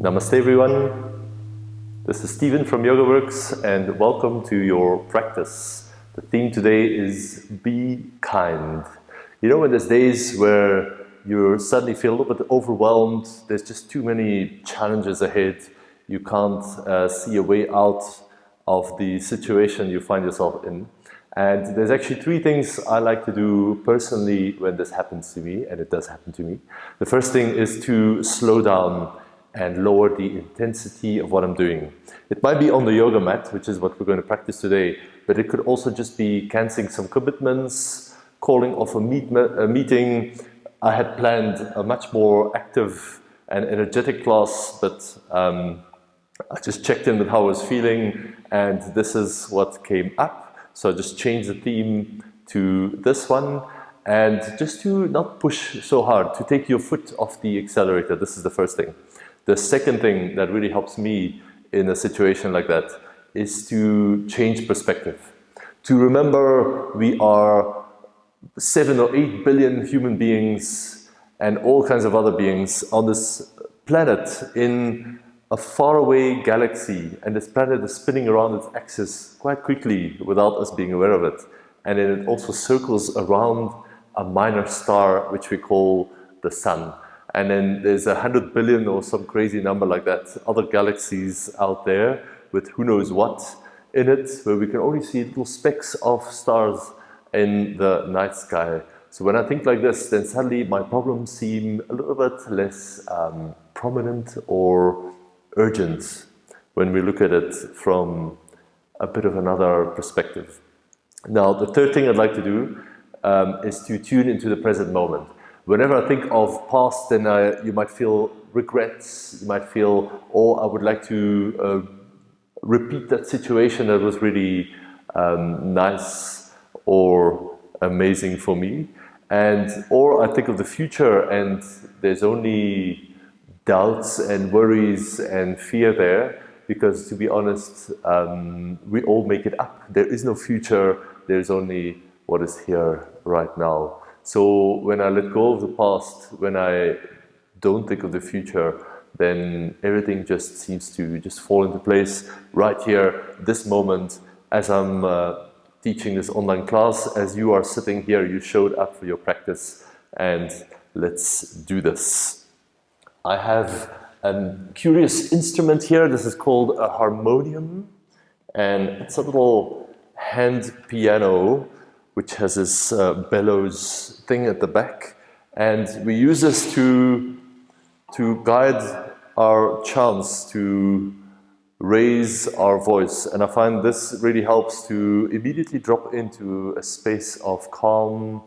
Namaste everyone, this is Stephen from YogaWorks and welcome to your practice. The theme today is be kind. You know, when there's days where you suddenly feel a little bit overwhelmed, there's just too many challenges ahead, you can't see a way out of the situation you find yourself in. And there's actually three things I like to do personally when this happens to me, and it does happen to me. The first thing is to slow down and lower the intensity of what I'm doing. It might be on the yoga mat, which is what we're going to practice today, but it could also just be cancelling some commitments, calling off a meeting. I had planned a much more active and energetic class, but I just checked in with how I was feeling, and this is what came up. So I just changed the theme to this one, and just to not push so hard, to take your foot off the accelerator. This is the first thing. The second thing that really helps me in a situation like that is to change perspective. To remember we are 7 or 8 billion human beings and all kinds of other beings on this planet in a faraway galaxy, and this planet is spinning around its axis quite quickly without us being aware of it. And then it also circles around a minor star which we call the sun. And then there's 100 billion or some crazy number like that, other galaxies out there with who knows what in it, where we can only see little specks of stars in the night sky. So when I think like this, then suddenly my problems seem a little bit less prominent or urgent when we look at it from a bit of another perspective. Now, the third thing I'd like to do is to tune into the present moment. Whenever I think of past, then you might feel regrets, you might feel, oh, I would like to repeat that situation that was really nice or amazing for me. Or I think of the future and there's only doubts and worries and fear there, because to be honest, we all make it up. There is no future, there's only what is here right now. So when I let go of the past, when I don't think of the future, then everything just seems to just fall into place right here, this moment, as I'm teaching this online class, as you are sitting here, you showed up for your practice, and let's do this. I have a curious instrument here. This is called a harmonium, and it's a little hand piano which has this bellows thing at the back, and we use this to guide our chants, to raise our voice. And I find this really helps to immediately drop into a space of calm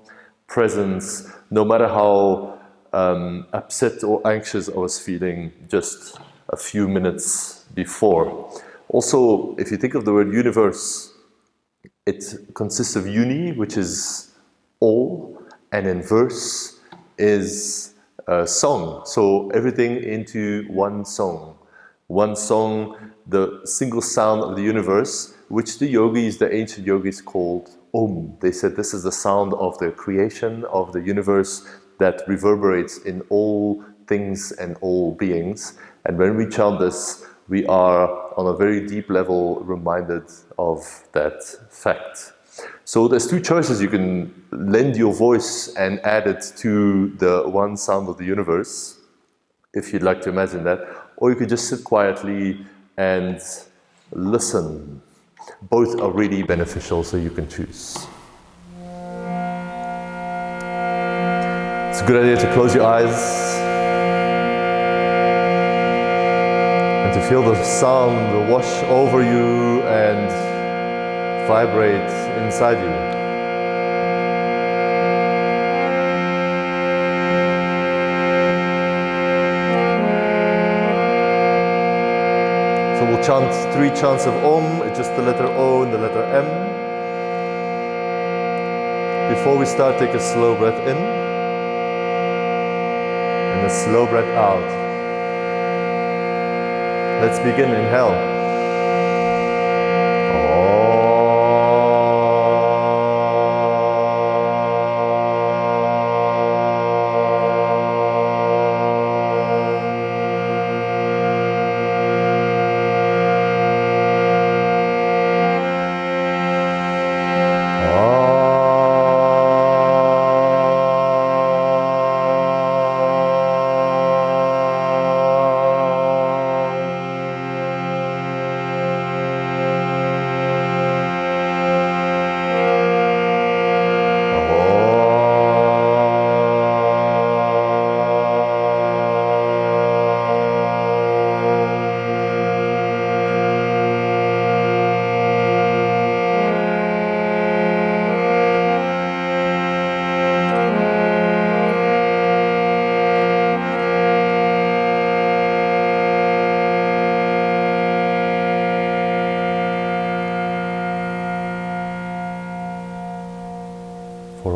presence, no matter how upset or anxious I was feeling just a few minutes before. Also, if you think of the word universe, it consists of uni, which is all, and then verse is a song. So everything into one song. One song, the single sound of the universe, which the yogis, the ancient yogis, called Om. They said this is the sound of the creation of the universe that reverberates in all things and all beings. And when we chant this, we are on a very deep level reminded of that fact. So there's two choices. You can lend your voice and add it to the one sound of the universe, if you'd like to imagine that, or you could just sit quietly and listen. Both are really beneficial, so you can choose. It's a good idea to close your eyes and to feel the sound wash over you and vibrate inside you. So we'll chant 3 chants of Om, just the letter O and the letter M. Before we start, take a slow breath in and a slow breath out. Let's begin. Inhale.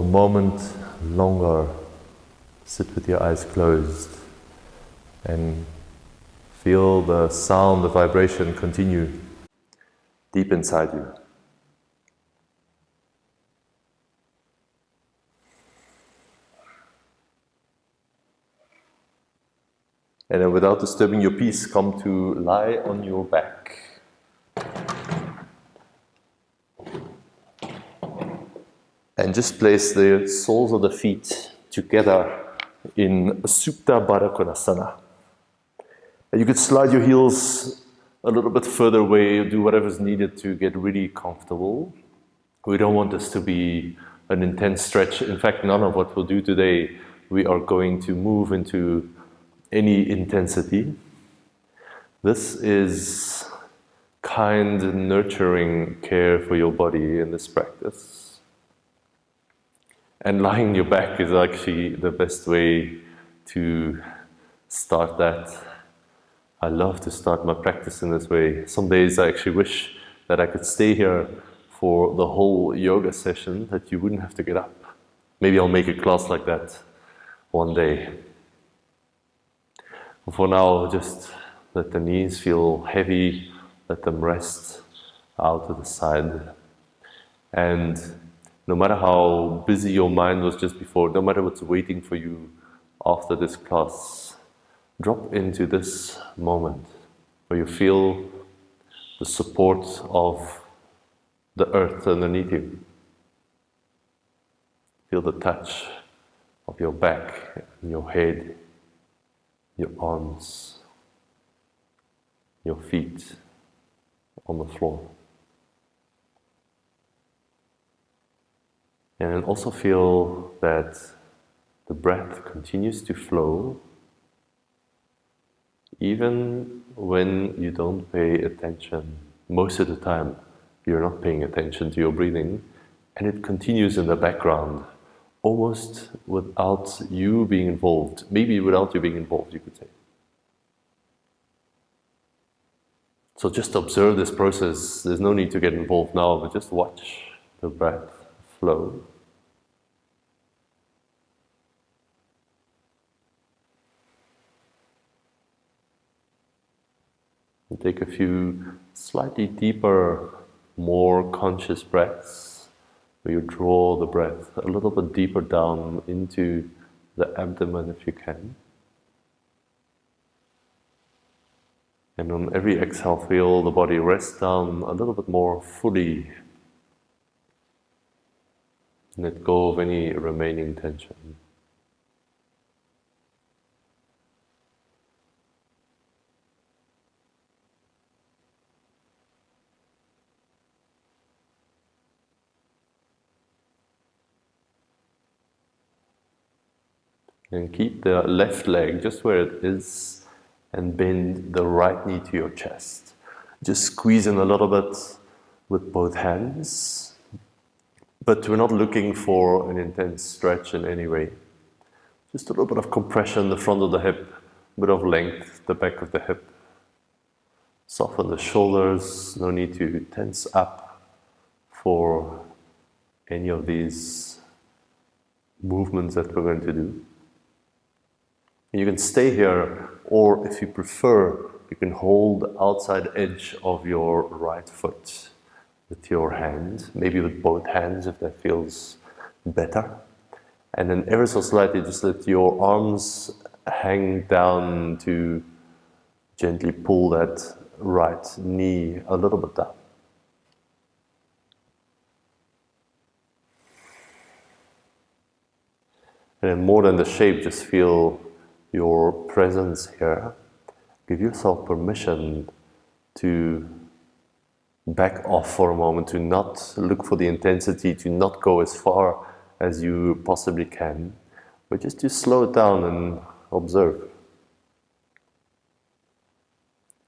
a moment longer, sit with your eyes closed and feel the sound, the vibration continue deep inside you. And then without disturbing your peace, come to lie on your back. And just place the soles of the feet together in Supta Baddha Konasana. And you could slide your heels a little bit further away, or do whatever's needed to get really comfortable. We don't want this to be an intense stretch. In fact, none of what we'll do today, we are going to move into any intensity. This is kind, nurturing care for your body in this practice. And lying on your back is actually the best way to start that. I love to start my practice in this way. Some days I actually wish that I could stay here for the whole yoga session, that you wouldn't have to get up. Maybe I'll make a class like that one day. For now, just let the knees feel heavy, let them rest out to the side. And no matter how busy your mind was just before, no matter what's waiting for you after this class, drop into this moment where you feel the support of the earth underneath you. Feel the touch of your back and your head, your arms, your feet on the floor. And then also feel that the breath continues to flow even when you don't pay attention. Most of the time you're not paying attention to your breathing, and it continues in the background, almost without you being involved. Maybe without you being involved, you could say. So just observe this process. There's no need to get involved now, but just watch the breath flow. And take a few slightly deeper, more conscious breaths, where you draw the breath a little bit deeper down into the abdomen if you can. And on every exhale, feel the body rest down a little bit more fully. Let go of any remaining tension. And keep the left leg just where it is and bend the right knee to your chest. Just squeeze in a little bit with both hands, but we're not looking for an intense stretch in any way. Just a little bit of compression, the front of the hip, a bit of length, the back of the hip. Soften the shoulders, no need to tense up for any of these movements that we're going to do. You can stay here, or if you prefer, you can hold the outside edge of your right foot with your hand, maybe with both hands if that feels better. And then ever so slightly just let your arms hang down to gently pull that right knee a little bit down. And then more than the shape, just feel your presence here. Give yourself permission to back off for a moment, to not look for the intensity, to not go as far as you possibly can, but just to slow it down and observe.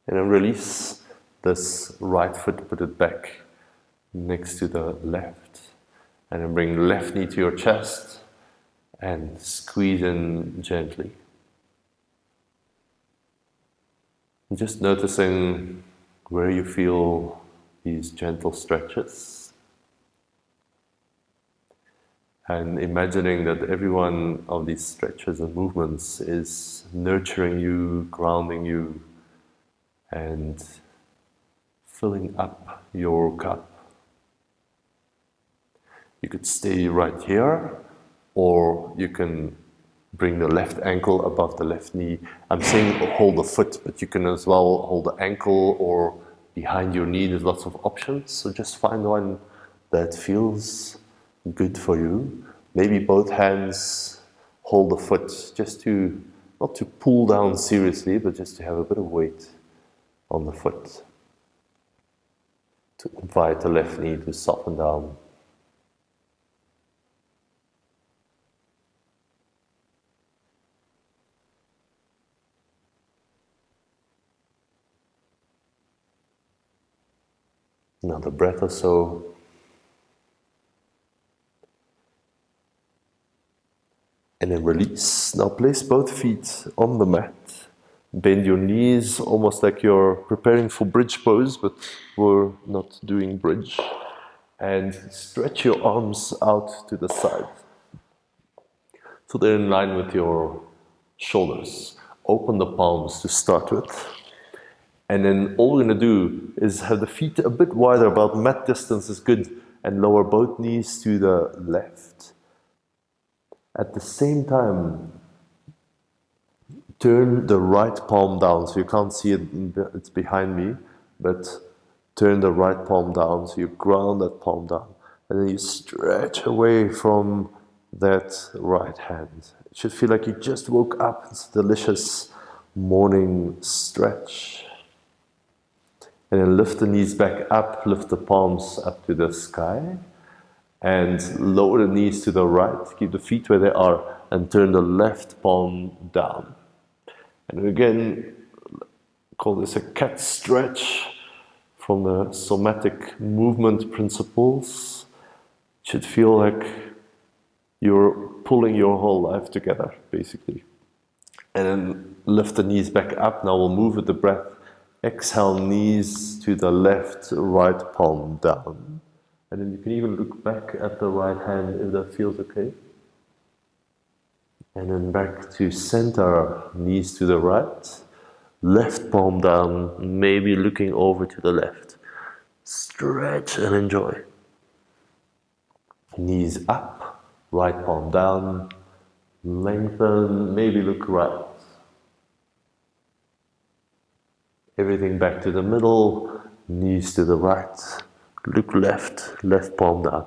And then release this right foot, put it back next to the left, and then bring the left knee to your chest and squeeze in gently. Just noticing where you feel these gentle stretches. And imagining that every one of these stretches and movements is nurturing you, grounding you, and filling up your cup. You could stay right here, or you can bring the left ankle above the left knee. I'm saying hold the foot, but you can as well hold the ankle or behind your knee. There's lots of options, so just find one that feels good for you. Maybe both hands hold the foot, just to, not to pull down seriously, but just to have a bit of weight on the foot. To invite the left knee to soften down. Another breath or so. And then release. Now place both feet on the mat. Bend your knees almost like you're preparing for bridge pose, but we're not doing bridge. And stretch your arms out to the side. So they're in line with your shoulders. Open the palms to start with. And then all we're going to do is have the feet a bit wider, about mat distance is good, and lower both knees to the left. At the same time, turn the right palm down, so you can't see it, it's behind me, but turn the right palm down, so you ground that palm down. And then you stretch away from that right hand. It should feel like you just woke up. It's a delicious morning stretch. And then lift the knees back up, lift the palms up to the sky, and lower the knees to the right, keep the feet where they are, and turn the left palm down. And again, call this a cat stretch from the somatic movement principles. It should feel like you're pulling your whole life together, basically. And then lift the knees back up. Now we'll move with the breath. Exhale, knees to the left, right palm down. And then you can even look back at the right hand if that feels okay. And then back to center, knees to the right, left palm down, maybe looking over to the left. Stretch and enjoy. Knees up, right palm down, lengthen, maybe look right. Everything back to the middle, knees to the right, look left, left palm down.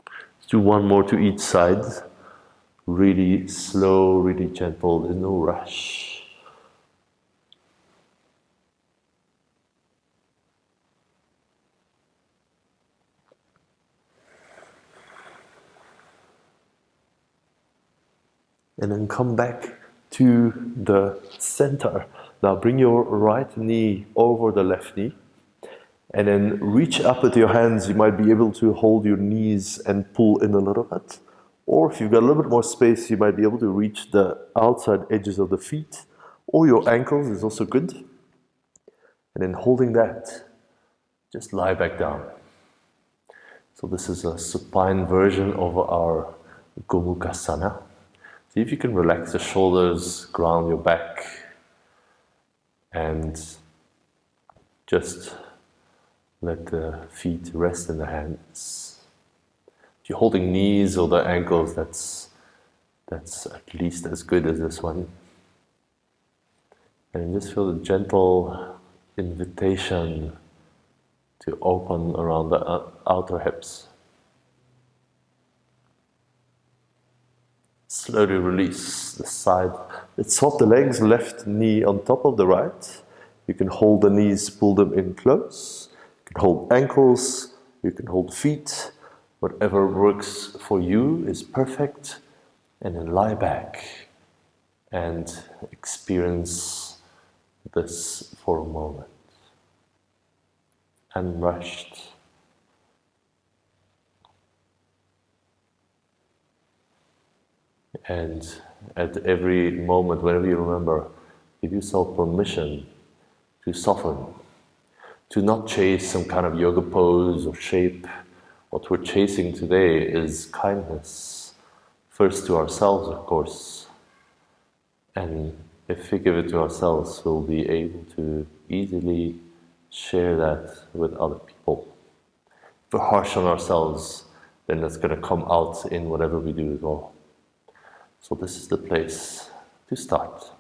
Let's do one more to each side. Really slow, really gentle, there's no rush. And then come back to the center. Now bring your right knee over the left knee. And then reach up with your hands. You might be able to hold your knees and pull in a little bit. Or if you've got a little bit more space, you might be able to reach the outside edges of the feet. Or your ankles is also good. And then holding that, just lie back down. So this is a supine version of our Gomukhasana. See if you can relax the shoulders, ground your back, and just let the feet rest in the hands. If you're holding knees or the ankles, that's at least as good as this one. And just feel the gentle invitation to open around the outer hips. Slowly release the side. Let's swap the legs, left knee on top of the right. You can hold the knees, pull them in close. You can hold ankles, you can hold feet. Whatever works for you is perfect. And then lie back and experience this for a moment. Unrushed. And at every moment, whenever you remember, give yourself permission to soften, to not chase some kind of yoga pose or shape What we're chasing today is kindness, first to ourselves, of course. And if we give it to ourselves, we'll be able to easily share that with other people. If we're harsh on ourselves, then that's going to come out in whatever we do as well. So this is the place to start.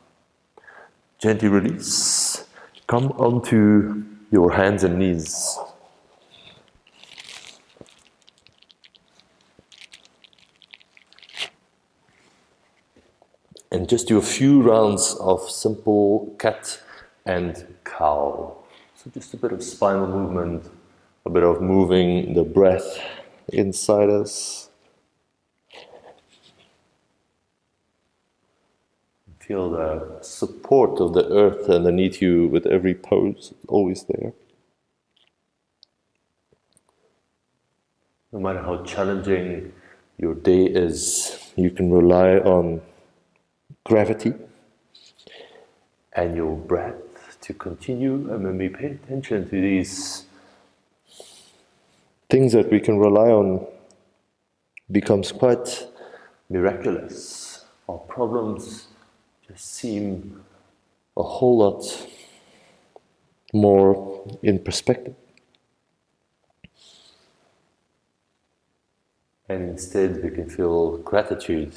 Gently release. Come onto your hands and knees. And just do a few rounds of simple cat and cow. So just a bit of spinal movement, a bit of moving the breath inside us. Feel the support of the earth underneath you with every pose, always there. No matter how challenging your day is, you can rely on gravity and your breath to continue. And when we pay attention to these things that we can rely on, becomes quite miraculous. Our problems just seem a whole lot more in perspective. And instead we can feel gratitude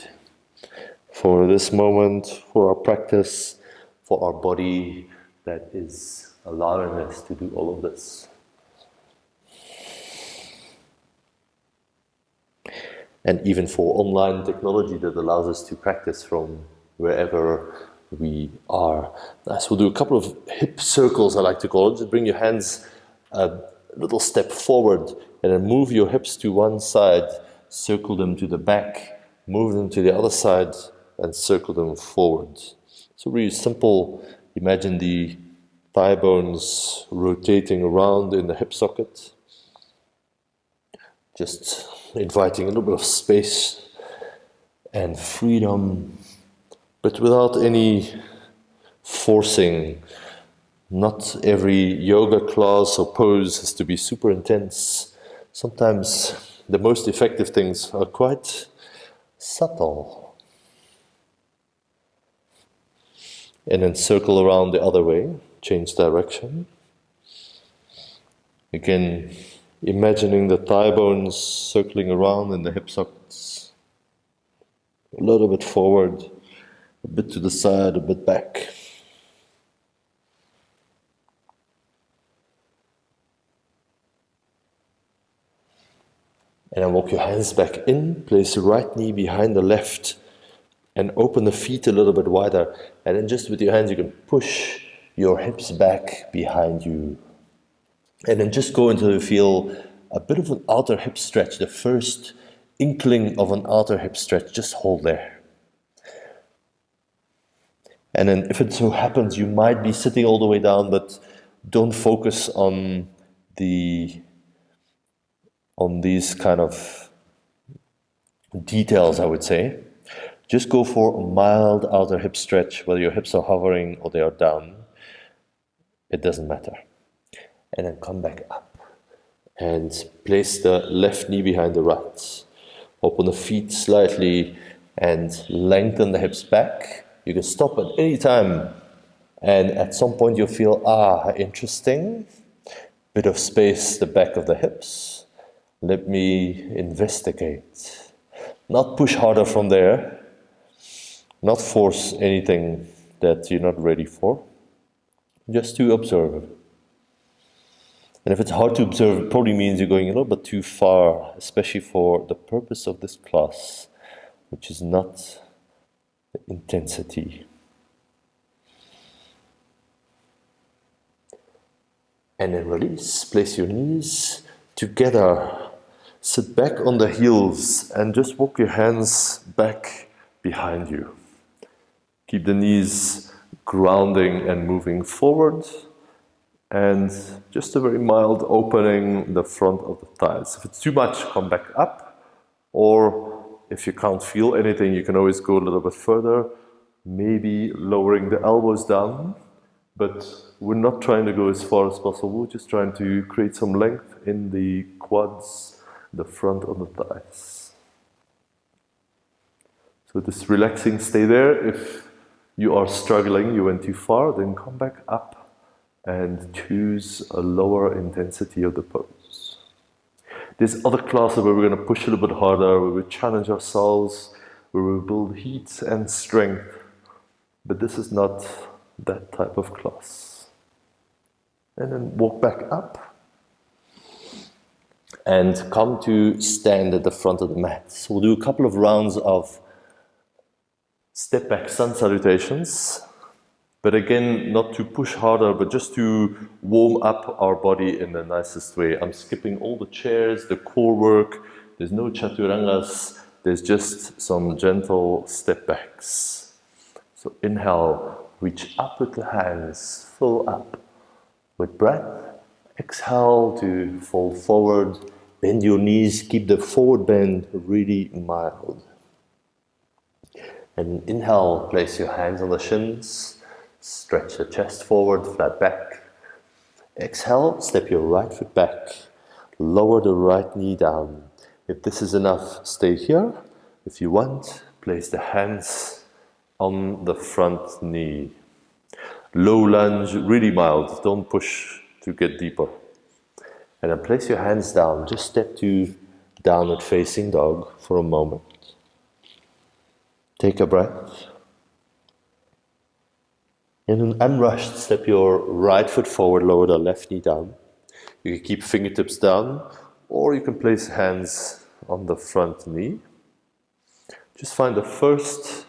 for this moment, for our practice, for our body that is allowing us to do all of this. And even for online technology that allows us to practice from wherever we are. So we'll do a couple of hip circles, I like to call it. Just bring your hands a little step forward and then move your hips to one side, circle them to the back, move them to the other side, and circle them forward. So really simple. Imagine the thigh bones rotating around in the hip socket. Just inviting a little bit of space and freedom, but without any forcing. Not every yoga class or pose has to be super intense. Sometimes the most effective things are quite subtle. And then circle around the other way, change direction. Again, imagining the thigh bones circling around in the hip sockets. A little bit forward, a bit to the side, a bit back. And then walk your hands back in, place the right knee behind the left, and open the feet a little bit wider. And then just with your hands you can push your hips back behind you. And then just go until you feel a bit of an outer hip stretch, the first inkling of an outer hip stretch. Just hold there. And then if it so happens you might be sitting all the way down, but don't focus on these kind of details, I would say. Just go for a mild outer hip stretch, whether your hips are hovering or they are down. It doesn't matter. And then come back up. And place the left knee behind the right. Open the feet slightly and lengthen the hips back. You can stop at any time. And at some point you'll feel, interesting. Bit of space, the back of the hips. Let me investigate. Not push harder from there. Not force anything that you're not ready for. Just to observe. And if it's hard to observe, it probably means you're going a little bit too far, especially for the purpose of this class, which is not the intensity. And then release. Place your knees together. Sit back on the heels and just walk your hands back behind you. Keep the knees grounding and moving forward. And just a very mild opening the front of the thighs. If it's too much, come back up. Or if you can't feel anything, you can always go a little bit further. Maybe lowering the elbows down. But we're not trying to go as far as possible. We're just trying to create some length in the quads, the front of the thighs. So this relaxing, stay there. If you are struggling, you went too far, then come back up and choose a lower intensity of the pose. There's other classes where we're going to push a little bit harder, where we challenge ourselves, where we build heat and strength. But this is not that type of class. And then walk back up and come to stand at the front of the mat. So we'll do a couple of rounds of step back sun salutations. But again, not to push harder, but just to warm up our body in the nicest way. I'm skipping all the chairs, the core work. There's no chaturangas. There's just some gentle step backs. So inhale, reach up with the hands, full up with breath. Exhale to fold forward, bend your knees, keep the forward bend really mild. And inhale, place your hands on the shins. Stretch the chest forward, flat back. Exhale, step your right foot back. Lower the right knee down. If this is enough, stay here. If you want, place the hands on the front knee. Low lunge, really mild. Don't push to get deeper. And then place your hands down. Just step to downward facing dog for a moment. Take a breath. In an unrushed, step your right foot forward, lower the left knee down. You can keep fingertips down, or you can place hands on the front knee. Just find the first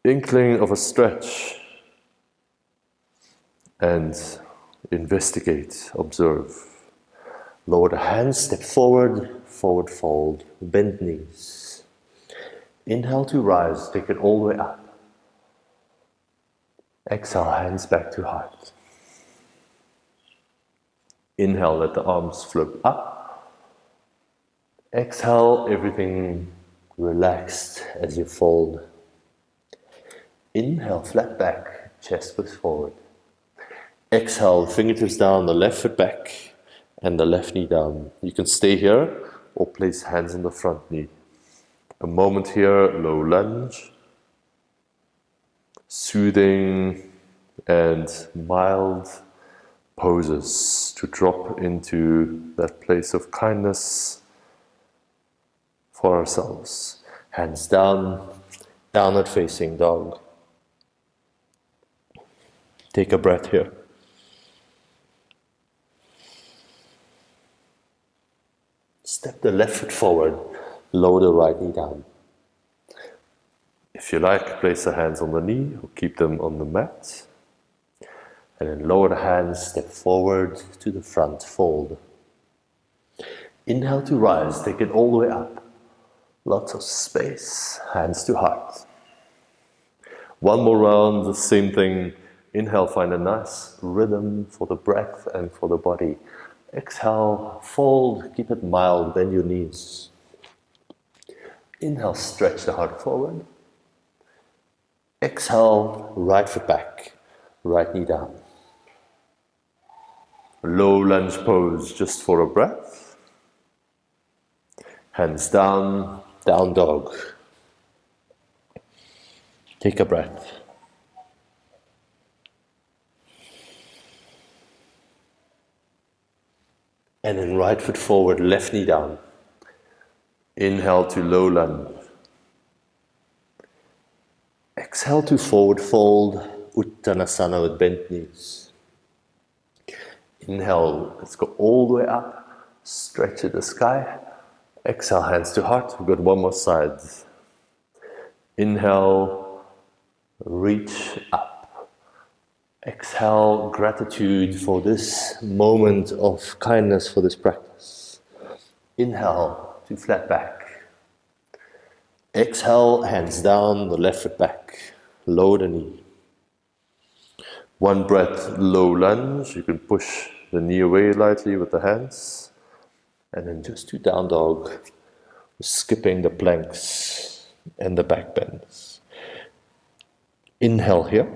inkling of a stretch and investigate, observe. Lower the hands, step forward, forward fold, bend knees. Inhale to rise, take it all the way up. Exhale, hands back to heart. Inhale, let the arms float up. Exhale, everything relaxed as you fold. Inhale, flat back, chest goes forward. Exhale, fingertips down, the left foot back and the left knee down. You can stay here or place hands on the front knee. A moment here, low lunge. Soothing and mild poses to drop into that place of kindness for ourselves. Hands down, downward facing dog. Take a breath here. Step the left foot forward, lower the right knee down. If you like, place the hands on the knee or keep them on the mat. And then lower the hands, step forward to the front, fold. Inhale to rise, take it all the way up. Lots of space, hands to heart. One more round, the same thing. Inhale, find a nice rhythm for the breath and for the body. Exhale, fold, keep it mild, bend your knees. Inhale, stretch the heart forward. Exhale, right foot back, right knee down. Low lunge pose just for a breath. Hands down, down dog. Take a breath. And then right foot forward, left knee down. Inhale to low lunge. Exhale to forward fold, Uttanasana with bent knees. Inhale, let's go all the way up, stretch to the sky. Exhale, hands to heart. We've got one more side. Inhale, reach up. Exhale, gratitude for this moment of kindness for this practice. Inhale to flat back. Exhale, hands down, the left foot back. Lower the knee. One breath, low lunge. You can push the knee away lightly with the hands. And then just to down dog, skipping the planks and the back bends. Inhale here.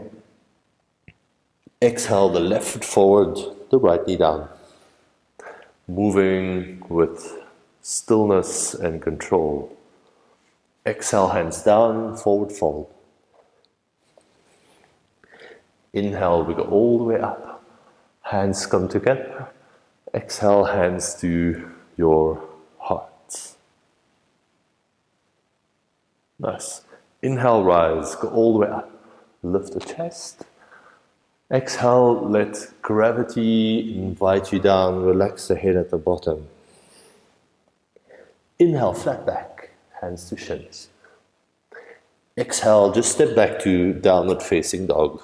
Exhale, the left foot forward, the right knee down. Moving with stillness and control. Exhale, hands down, forward fold. Inhale, we go all the way up. Hands come together. Exhale, hands to your heart. Nice. Inhale, rise, go all the way up. Lift the chest. Exhale, let gravity invite you down. Relax the head at the bottom. Inhale, flat back, hands to shins. Exhale, just step back to downward facing dog.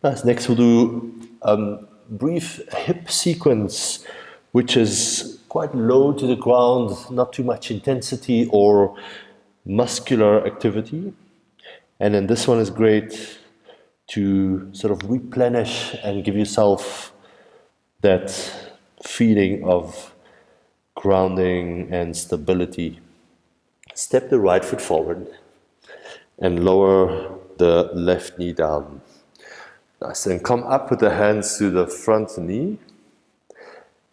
Nice. Next we'll do a brief hip sequence, which is quite low to the ground, not too much intensity or muscular activity. And then this one is great to sort of replenish and give yourself that feeling of grounding and stability. Step the right foot forward and lower the left knee down. Nice. And come up with the hands to the front knee.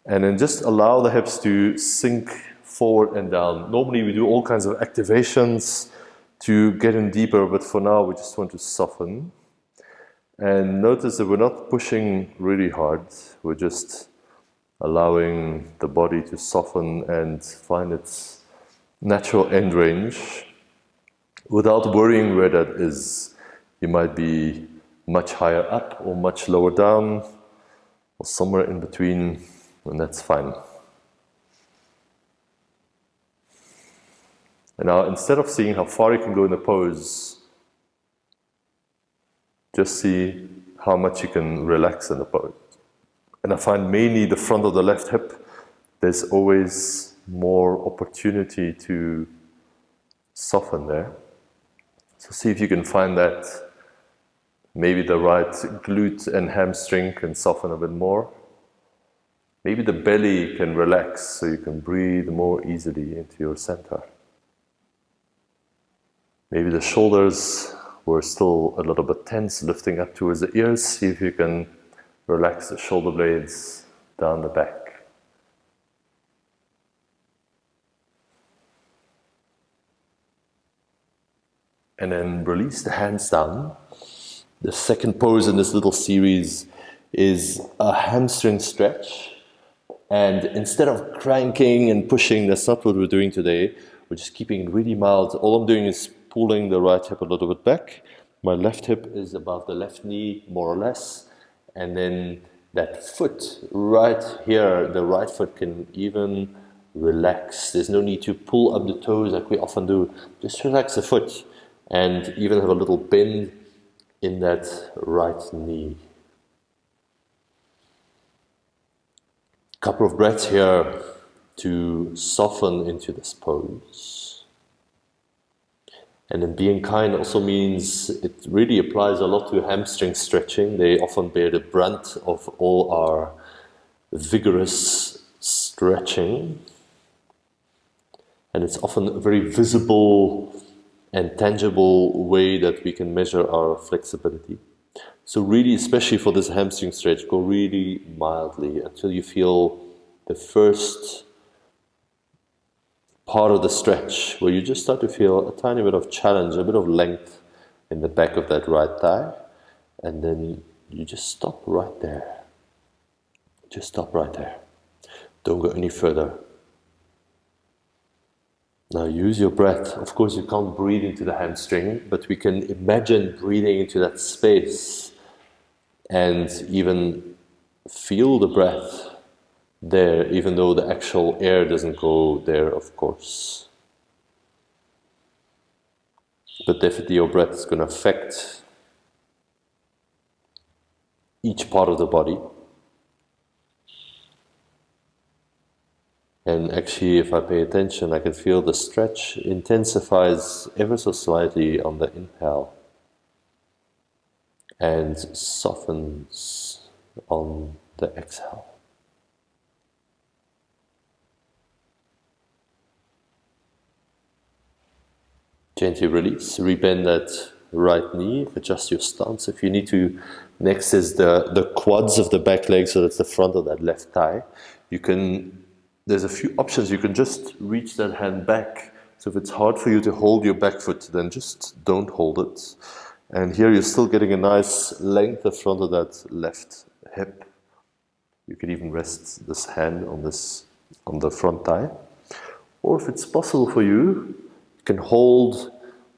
And then just allow the hips to sink forward and down. Normally we do all kinds of activations to get in deeper, but for now we just want to soften. And notice that we're not pushing really hard. We're just allowing the body to soften and find its natural end range without worrying where that is. You might be much higher up or much lower down or somewhere in between, and that's fine. And now, instead of seeing how far you can go in the pose, just see how much you can relax in the pose. And I find mainly the front of the left hip, there's always more opportunity to soften there. So see if you can find that. Maybe the right glute and hamstring can soften a bit more. Maybe the belly can relax so you can breathe more easily into your center. Maybe the shoulders were still a little bit tense, lifting up towards the ears. See if you can relax the shoulder blades down the back. And then release the hands down. The second pose in this little series is a hamstring stretch. And instead of cranking and pushing, that's not what we're doing today. We're just keeping it really mild. All I'm doing is pulling the right hip a little bit back. My left hip is above the left knee, more or less. And then that foot right here, the right foot can even relax. There's no need to pull up the toes like we often do. Just relax the foot and even have a little bend in that right knee. Couple of breaths here to soften into this pose. And then being kind also means it really applies a lot to hamstring stretching. They often bear the brunt of all our vigorous stretching. And it's often a very visible and tangible way that we can measure our flexibility. So really, especially for this hamstring stretch, go really mildly until you feel the first part of the stretch where you just start to feel a tiny bit of challenge, a bit of length in the back of that right thigh, and then you just stop right there. Just stop right there. Don't go any further. Now use your breath. Of course you can't breathe into the hamstring, but we can imagine breathing into that space and even feel the breath there, even though the actual air doesn't go there, of course. But definitely your breath is going to affect each part of the body. And actually, if I pay attention, I can feel the stretch intensifies ever so slightly on the inhale and softens on the exhale. Gently release, rebend that right knee, adjust your stance if you need to. Next is the quads of the back leg, so that's the front of that left thigh. You can there's a few options. You can just reach that hand back. So if it's hard for you to hold your back foot, then just don't hold it. And here you're still getting a nice length in front of that left hip. You could even rest this hand on the front thigh. Or if it's possible for you, you can hold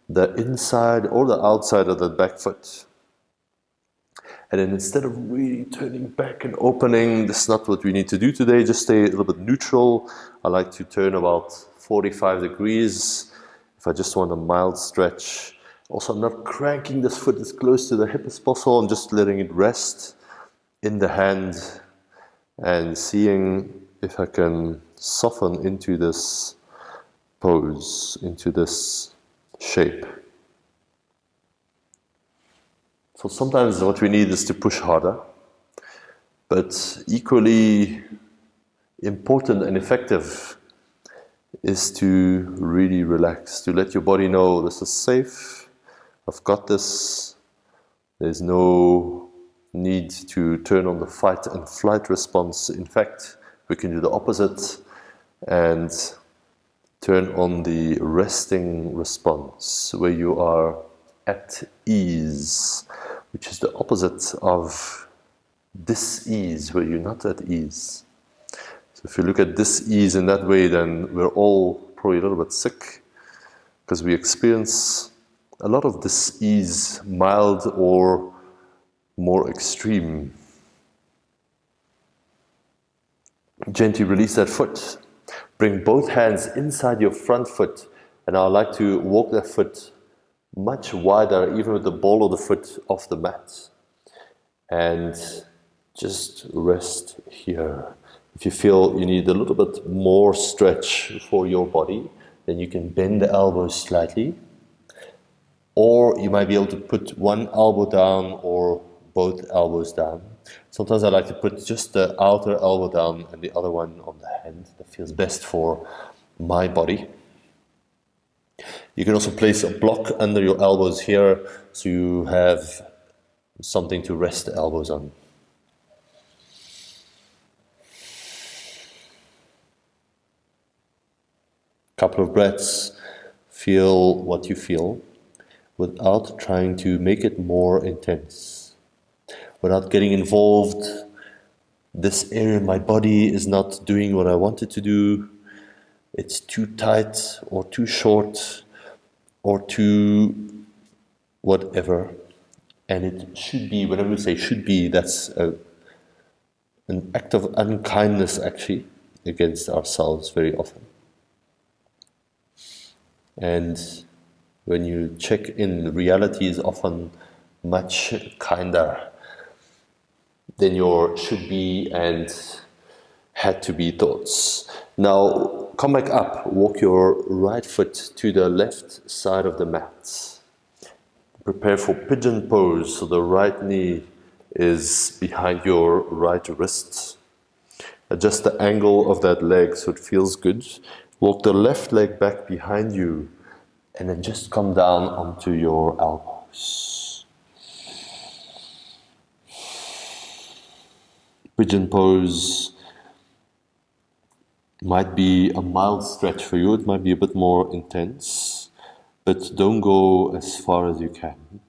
the inside or the outside of that back foot. And then instead of really turning back and opening, this is not what we need to do today, just stay a little bit neutral. I like to turn about 45 degrees if I just want a mild stretch. Also, I'm not cranking this foot as close to the hip as possible. I'm just letting it rest in the hand and seeing if I can soften into this pose, into this shape. So sometimes what we need is to push harder, but equally important and effective is to really relax, to let your body know this is safe, I've got this, there's no need to turn on the fight and flight response. In fact, we can do the opposite and turn on the resting response, where you are at ease, which is the opposite of dis-ease, where you're not at ease. So if you look at dis-ease in that way, then we're all probably a little bit sick, because we experience a lot of dis-ease, mild or more extreme. Gently release that foot. Bring both hands inside your front foot, and I like to walk that foot much wider, even with the ball of the foot off the mat. And just rest here. If you feel you need a little bit more stretch for your body, then you can bend the elbows slightly. Or you might be able to put one elbow down or both elbows down. Sometimes I like to put just the outer elbow down and the other one on the hand. That feels best for my body. You can also place a block under your elbows here, so you have something to rest the elbows on. Couple of breaths, feel what you feel, without trying to make it more intense, without getting involved. This area of my body is not doing what I want it to do. It's too tight or too short or too whatever. And it should be, whenever we say should be, that's an act of unkindness actually against ourselves very often. And when you check in, reality is often much kinder than your should be and had to be thoughts. Now come back up, walk your right foot to the left side of the mat. Prepare for Pigeon Pose, so the right knee is behind your right wrist. Adjust the angle of that leg so it feels good. Walk the left leg back behind you and then just come down onto your elbows. Pigeon Pose might be a mild stretch for you, it might be a bit more intense, but don't go as far as you can.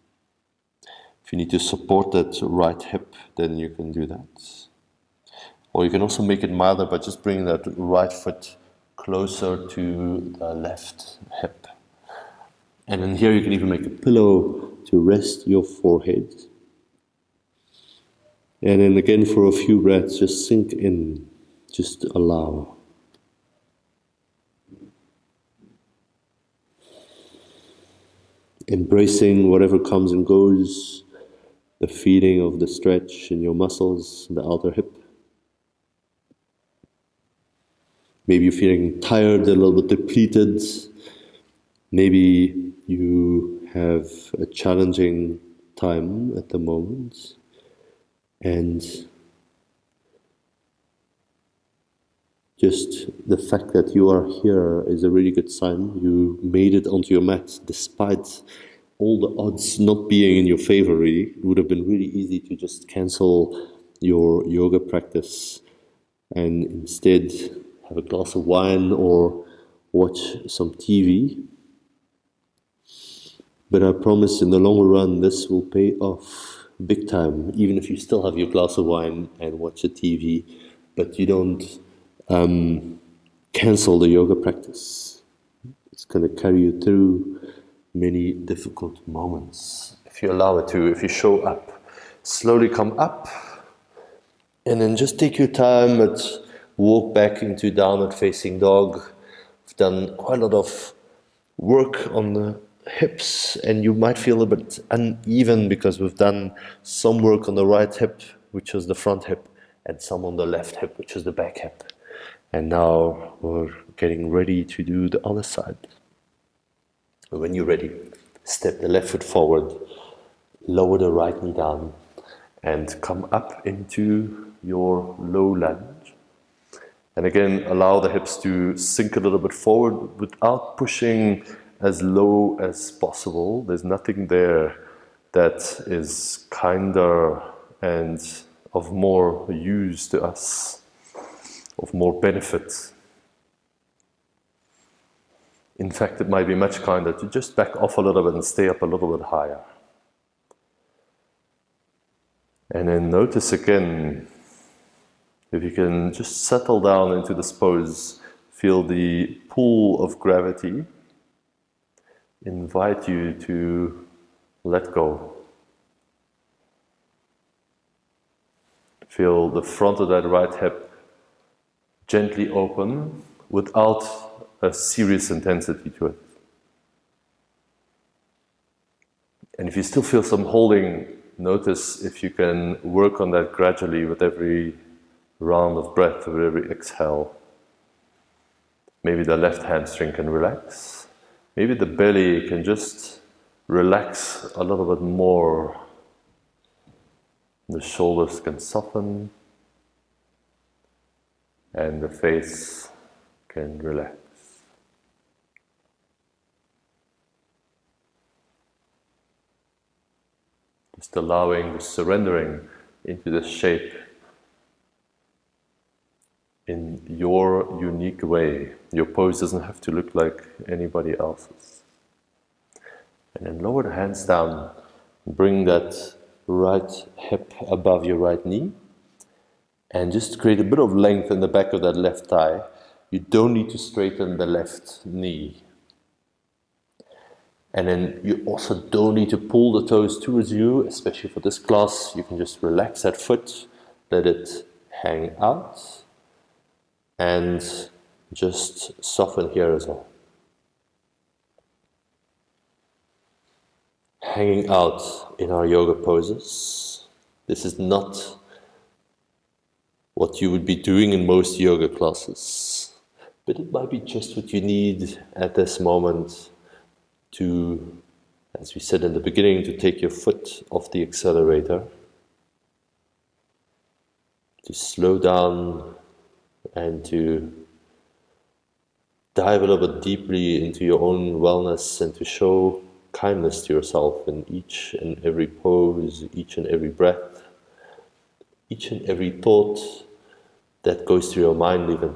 If you need to support that right hip, then you can do that. Or you can also make it milder by just bringing that right foot closer to the left hip. And then here you can even make a pillow to rest your forehead. And then again for a few breaths, just sink in, just allow. Embracing whatever comes and goes, the feeling of the stretch in your muscles, the outer hip. Maybe you're feeling tired, a little bit depleted. Maybe you have a challenging time at the moment. And just the fact that you are here is a really good sign. You made it onto your mat despite all the odds not being in your favor, really. It would have been really easy to just cancel your yoga practice and instead have a glass of wine or watch some TV. But I promise in the longer run this will pay off big time, even if you still have your glass of wine and watch the TV, but you don't cancel the yoga practice. It's going to carry you through many difficult moments. If you allow it to, if you show up, slowly come up, and then just take your time, but walk back into downward facing dog. We've done quite a lot of work on the hips, and you might feel a bit uneven because we've done some work on the right hip, which is the front hip, and some on the left hip, which is the back hip. And now we're getting ready to do the other side. When you're ready, step the left foot forward, lower the right knee down, and come up into your low lunge. And again, allow the hips to sink a little bit forward without pushing as low as possible. There's nothing there that is kinder and of more use to us, of more benefit. In fact, it might be much kinder to just back off a little bit and stay up a little bit higher. And then notice again, if you can just settle down into this pose, feel the pull of gravity, invite you to let go. Feel the front of that right hip gently open without a serious intensity to it. And if you still feel some holding, notice if you can work on that gradually with every round of breath, with every exhale. Maybe the left hamstring can relax. Maybe the belly can just relax a little bit more. The shoulders can soften, and the face can relax. Just allowing, just surrendering into this shape in your unique way. Your pose doesn't have to look like anybody else's. And then lower the hands down, bring that right hip above your right knee, and just create a bit of length in the back of that left thigh. You don't need to straighten the left knee. And then you also don't need to pull the toes towards you, especially for this class. You can just relax that foot, let it hang out, and just soften here as well. Hanging out in our yoga poses. This is not what you would be doing in most yoga classes, but it might be just what you need at this moment to, as we said in the beginning, to take your foot off the accelerator, to slow down and to dive a little bit deeply into your own wellness and to show kindness to yourself in each and every pose, each and every breath, each and every thought that goes through your mind even.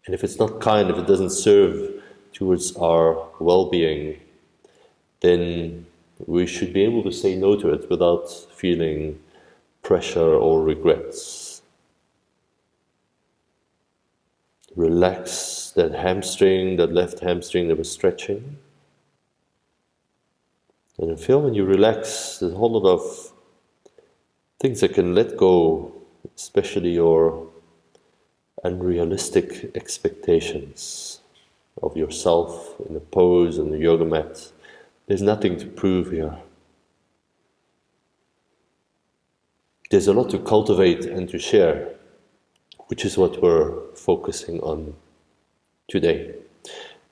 And if it's not kind, if it doesn't serve towards our well-being, then we should be able to say no to it without feeling pressure or regrets. Relax that hamstring, that left hamstring that was stretching. And then feel when you relax, there's a whole lot of things that can let go, especially your unrealistic expectations of yourself in the pose and the yoga mat. There's nothing to prove here. There's a lot to cultivate and to share, which is what we're focusing on today.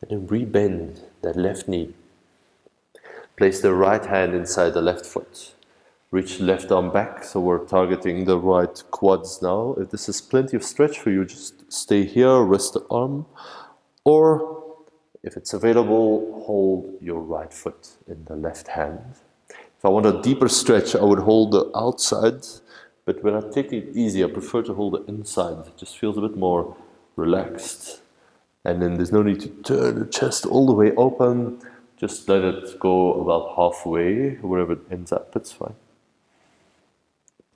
And then rebend that left knee. Place the right hand inside the left foot. Reach the left arm back, so we're targeting the right quads now. If this is plenty of stretch for you, just stay here, rest the arm. Or, if it's available, hold your right foot in the left hand. If I want a deeper stretch, I would hold the outside But when I take it easy, I prefer to hold it inside. It just feels a bit more relaxed. And then there's no need to turn the chest all the way open. Just let it go about halfway, wherever it ends up, it's fine.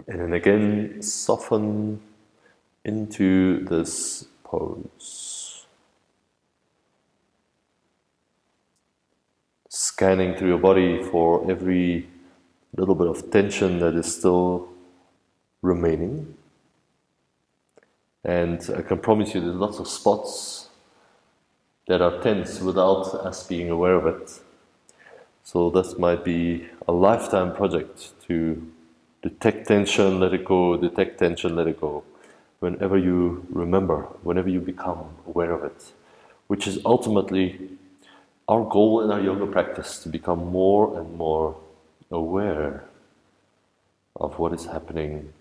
And then again, soften into this pose. Scanning through your body for every little bit of tension that is still remaining. And I can promise you there's lots of spots that are tense without us being aware of it. So this might be a lifetime project to detect tension, let it go, detect tension, let it go. Whenever you remember, whenever you become aware of it, which is ultimately our goal in our yoga practice, to become more and more aware of what is happening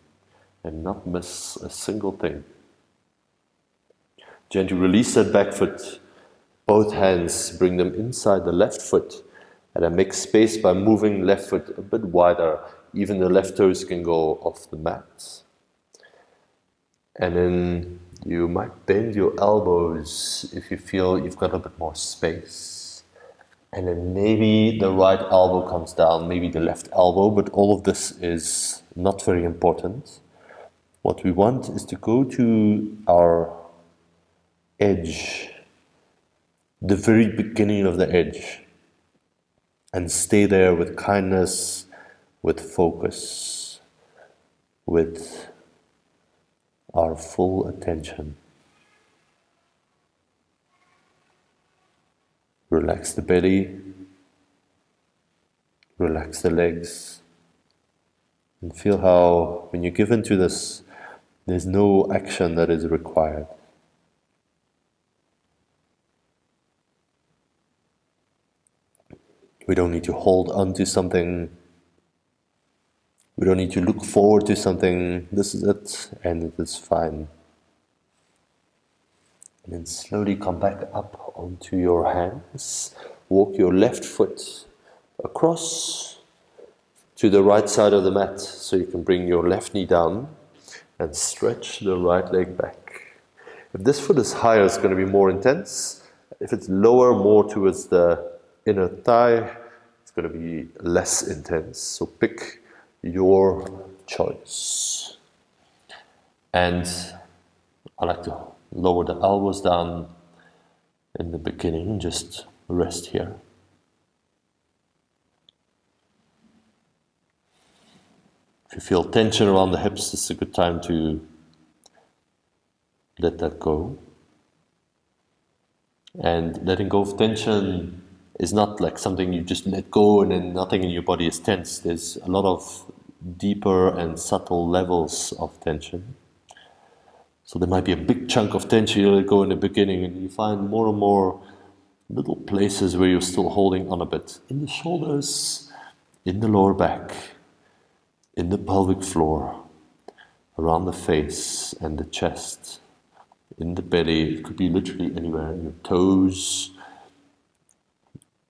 and not miss a single thing. Gently release that back foot. Both hands, bring them inside the left foot, and then make space by moving left foot a bit wider. Even the left toes can go off the mat. And then you might bend your elbows if you feel you've got a bit more space. And then maybe the right elbow comes down, maybe the left elbow, but all of this is not very important. What we want is to go to our edge, the very beginning of the edge, and stay there with kindness, with focus, with our full attention. Relax the belly, relax the legs, and feel how when you give into this, there's no action that is required. We don't need to hold on to something. We don't need to look forward to something. This is it, and it is fine. And then slowly come back up onto your hands. Walk your left foot across to the right side of the mat, so you can bring your left knee down and stretch the right leg back. If this foot is higher, it's going to be more intense. If it's lower, more towards the inner thigh, it's going to be less intense. So pick your choice. And I like to lower the elbows down in the beginning, just rest here. If you feel tension around the hips, it's a good time to let that go. And letting go of tension is not like something you just let go and then nothing in your body is tense. There's a lot of deeper and subtle levels of tension. So there might be a big chunk of tension you let go in the beginning, and you find more and more little places where you're still holding on a bit. In the shoulders, in the lower back, in the pelvic floor, around the face and the chest, in the belly. It could be literally anywhere. Your toes,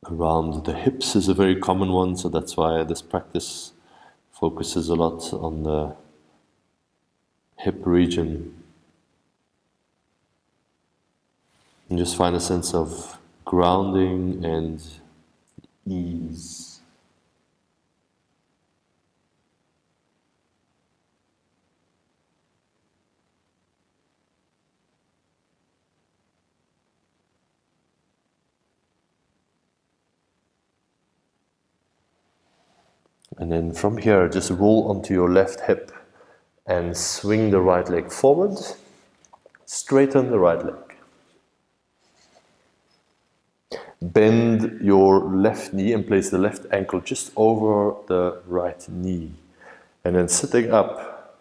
around the hips is a very common one, so that's why this practice focuses a lot on the hip region. And just find a sense of grounding and ease. And then from here, just roll onto your left hip and swing the right leg forward. Straighten the right leg. Bend your left knee and place the left ankle just over the right knee. And then sitting up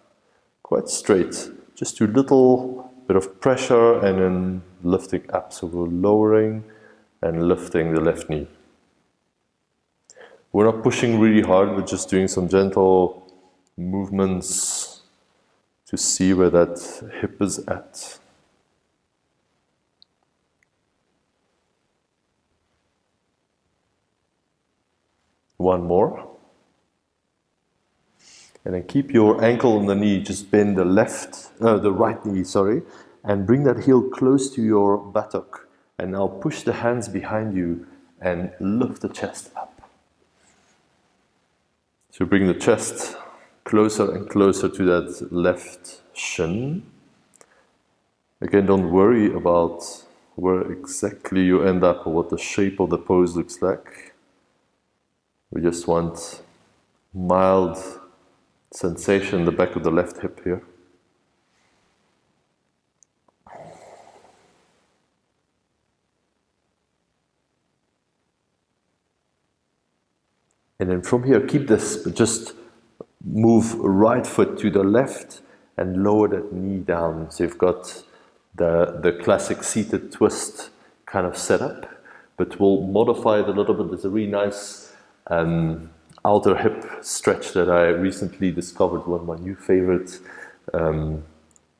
quite straight, just do a little bit of pressure and then lifting up. So we're lowering and lifting the left knee. We're not pushing really hard, we're just doing some gentle movements to see where that hip is at. One more. And then keep your ankle on the knee, just bend the right knee, sorry, and bring that heel close to your buttock. And now push the hands behind you and lift the chest up. So bring the chest closer and closer to that left shin. Again, don't worry about where exactly you end up or what the shape of the pose looks like. We just want mild sensation in the back of the left hip here. And then from here, keep this, but just move right foot to the left and lower that knee down. So you've got the classic seated twist kind of setup, but we'll modify it a little bit. There's a really nice outer hip stretch that I recently discovered, one of my new favorite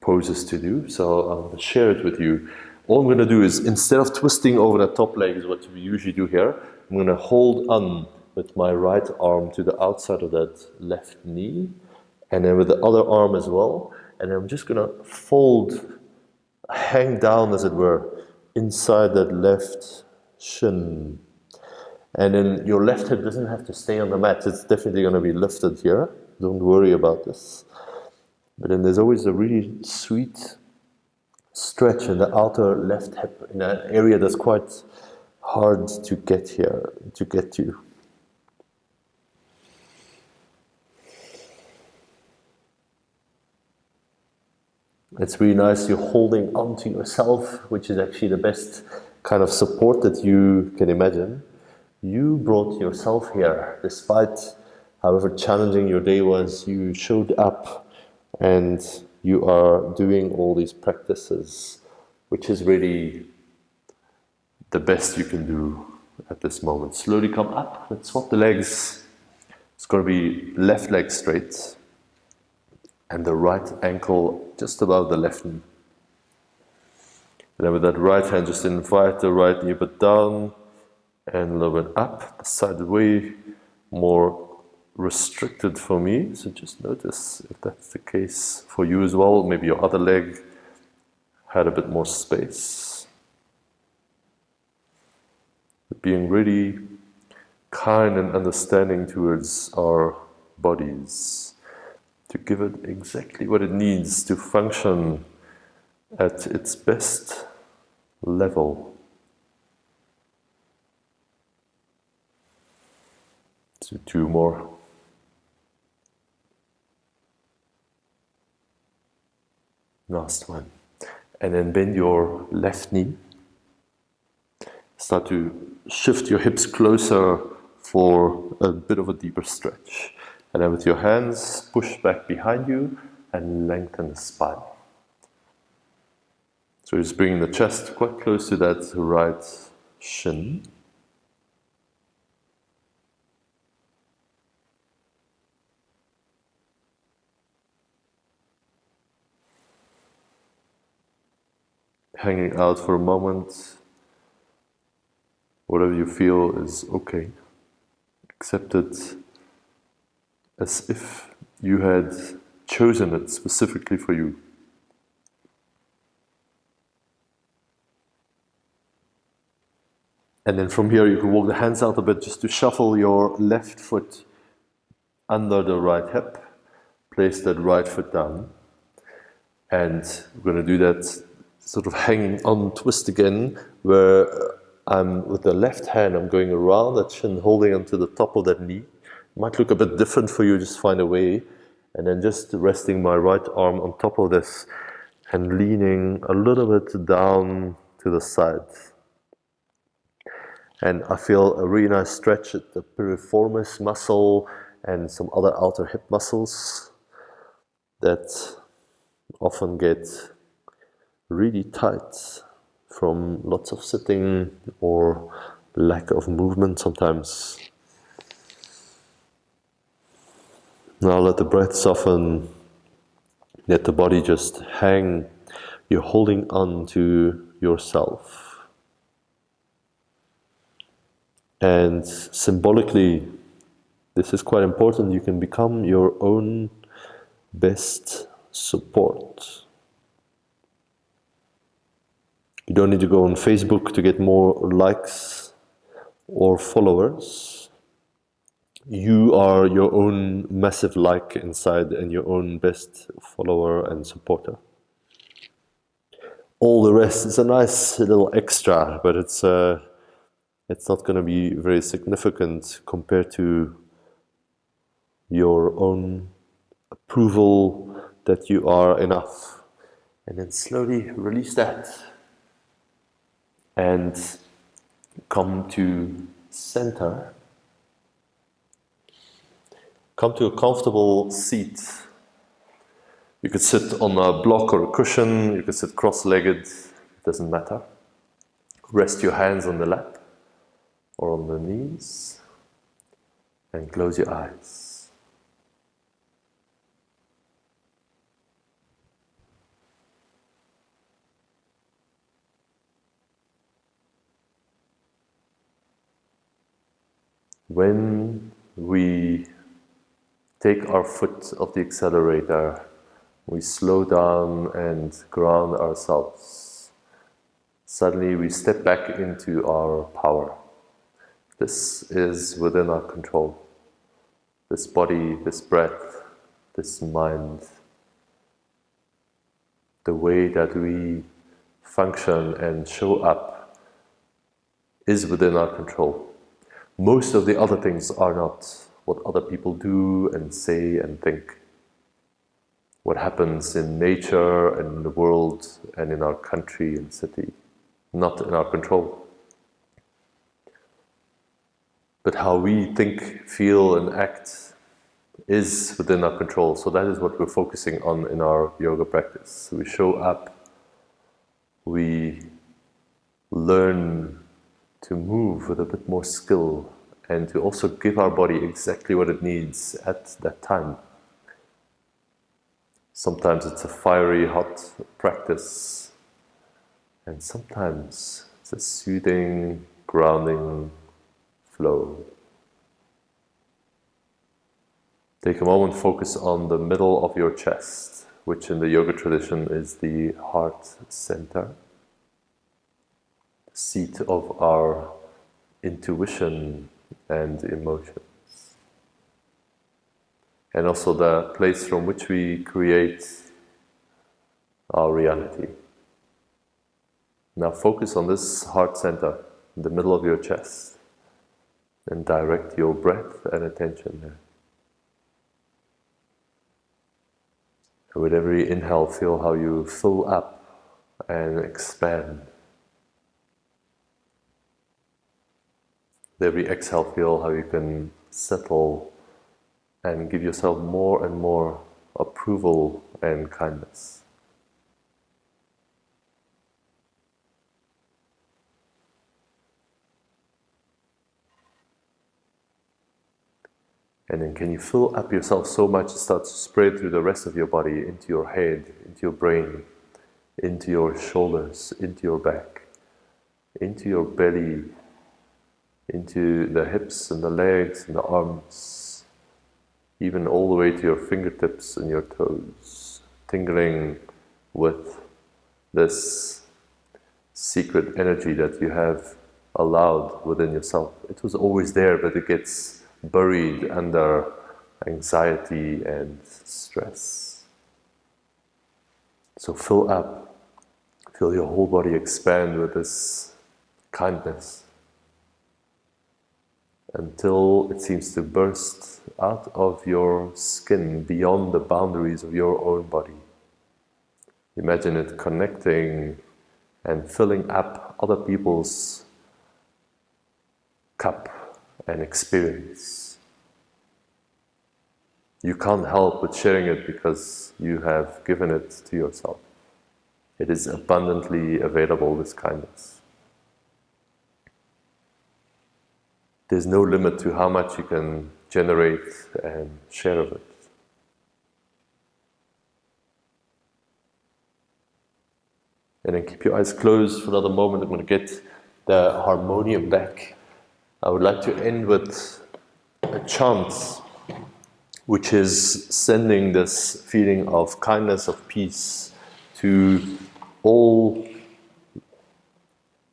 poses to do. So I'm going to share it with you. All I'm going to do is, instead of twisting over the top leg, is what we usually do here, I'm going to hold on with my right arm to the outside of that left knee, and then with the other arm as well. And I'm just going to fold, hang down as it were, inside that left shin. And then your left hip doesn't have to stay on the mat. It's definitely going to be lifted here. Don't worry about this. But then there's always a really sweet stretch in the outer left hip, in an area that's quite hard to get here, to get to. It's really nice. You're holding onto yourself, which is actually the best kind of support that you can imagine. You brought yourself here, despite however challenging your day was. You showed up and you are doing all these practices, which is really the best you can do at this moment. Slowly come up. Let's swap the legs. It's going to be left leg straight and the right ankle just above the left knee. And then with that right hand, just invite the right knee bit down and a little bit up. The side way more restricted for me, so just notice if that's the case for you as well. Maybe your other leg had a bit more space. But being really kind and understanding towards our bodies, to give it exactly what it needs to function at its best level. So 2 more. Last one. And then bend your left knee. Start to shift your hips closer for a bit of a deeper stretch. And then with your hands, push back behind you and lengthen the spine. So just bringing the chest quite close to that right shin. Hanging out for a moment. Whatever you feel is okay. Accept it as if you had chosen it specifically for you. And then from here you can walk the hands out a bit just to shuffle your left foot under the right hip. Place that right foot down. And we're going to do that sort of hanging on twist again, where I'm with the left hand, I'm going around that shin, holding onto the top of that knee. Might look a bit different for you, just find a way. And then just resting my right arm on top of this and leaning a little bit down to the side. And I feel a really nice stretch at the piriformis muscle and some other outer hip muscles that often get really tight from lots of sitting or lack of movement sometimes. Now let the breath soften, let the body just hang. You're holding on to yourself. And symbolically, This is quite important. You can become your own best support. You don't need to go on Facebook to get more likes or followers. You are your own massive like inside and your own best follower and supporter. All the rest is a nice little extra, but it's not going to be very significant compared to your own approval that you are enough. And then slowly release that and come to center. Come to a comfortable seat. You could sit on a block or a cushion, you could sit cross-legged, it doesn't matter. Rest your hands on the lap or on the knees and close your eyes. When we take our foot off the accelerator, we slow down and ground ourselves. Suddenly we step back into our power. This is within our control. This body, this breath, this mind, the way that we function and show up is within our control. Most of the other things are not. What other people do and say and think. What happens in nature and in the world and in our country and city, not in our control. But how we think, feel and act is within our control. So that is what we're focusing on in our yoga practice. We show up, we learn to move with a bit more skill and to also give our body exactly what it needs at that time. Sometimes it's a fiery, hot practice, and sometimes it's a soothing, grounding flow. Take a moment, focus on the middle of your chest, which in the yoga tradition is the heart center, the seat of our intuition and emotions. And also the place from which we create our reality. Now focus on this heart center, in the middle of your chest, and direct your breath and attention there. And with every inhale, feel how you fill up and expand. With every exhale, feel how you can settle and give yourself more and more approval and kindness. And then can you fill up yourself so much it starts to spread through the rest of your body, into your head, into your brain, into your shoulders, into your back, into your belly, into the hips and the legs and the arms, even all the way to your fingertips and your toes, tingling with this secret energy that you have allowed within yourself. It was always there, but it gets buried under anxiety and stress. So fill up, feel your whole body expand with this kindness until it seems to burst out of your skin beyond the boundaries of your own body. Imagine it connecting and filling up other people's cup and experience. You can't help but sharing it because you have given it to yourself. It is abundantly available, this kindness. There's no limit to how much you can generate and share of it. And then keep your eyes closed for another moment. I'm going to get the harmonium back. I would like to end with a chant which is sending this feeling of kindness, of peace to all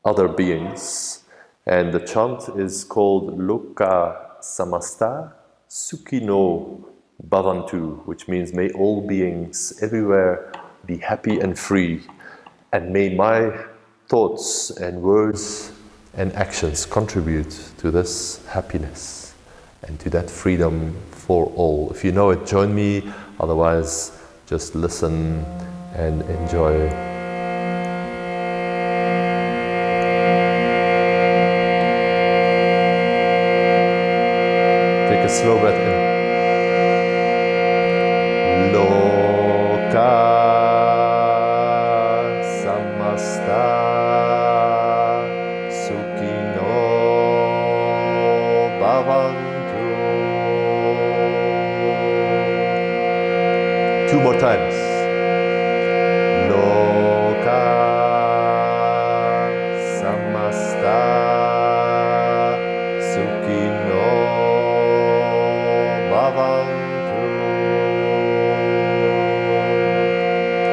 other beings. And the chant is called Lokah Samastah Sukhinoh Bhavantu, which means may all beings everywhere be happy and free, and may my thoughts and words and actions contribute to this happiness and to that freedom for all. If you know it, join me, otherwise just listen and enjoy. Take a slow breath in. Lokah Samastah Sukhinoh Bhavantu. Two more times. Lokah Samastah Sukhinoh Bhavantu.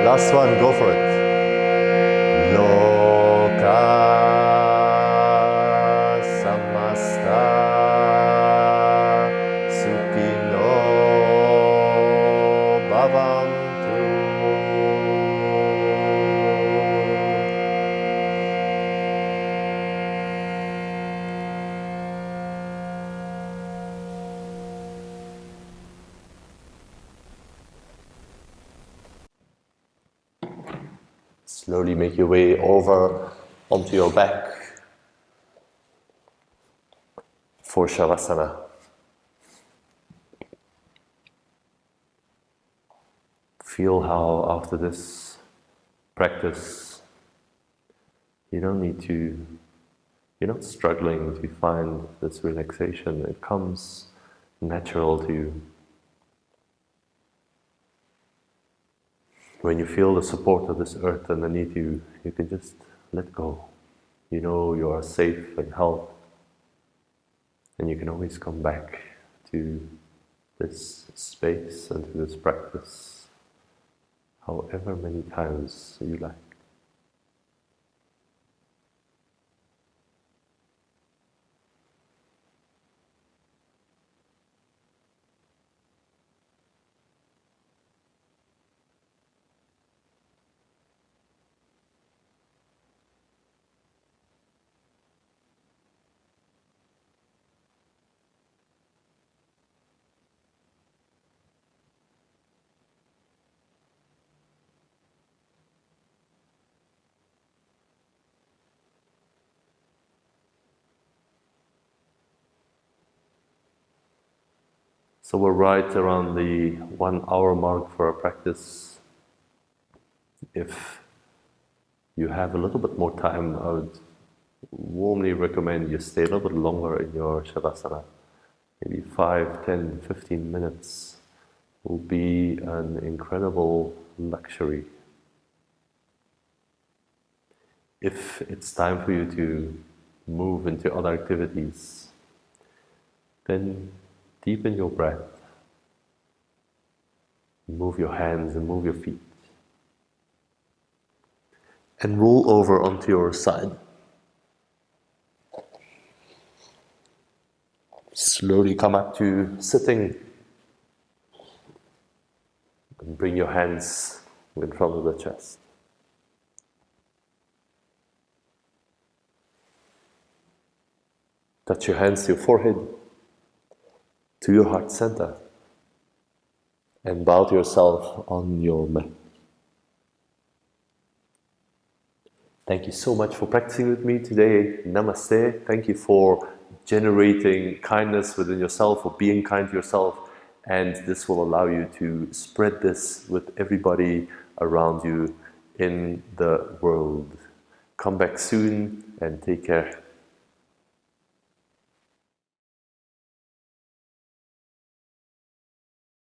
Last one, go for it. Lokah Samastah Sukhinoh Bhavantu. Slowly make your way over onto your back for Shavasana. Feel how after this practice, you're not struggling to find this relaxation. It comes natural to you. When you feel the support of this earth underneath you, you can just let go. You know you are safe and healthy, and you can always come back to this space and to this practice however many times you like. So we're right around the 1 hour mark for our practice. If you have a little bit more time, I would warmly recommend you stay a little bit longer in your Shavasana. Maybe 5, 10, 15 minutes will be an incredible luxury. If it's time for you to move into other activities, then deepen your breath. Move your hands and move your feet. And roll over onto your side. Slowly come up to sitting. And bring your hands in front of the chest. Touch your hands to your forehead, to your heart center, and bow to yourself on your mat. Thank you so much for practicing with me today. Namaste. Thank you for generating kindness within yourself, for being kind to yourself, and this will allow you to spread this with everybody around you in the world. Come back soon and take care.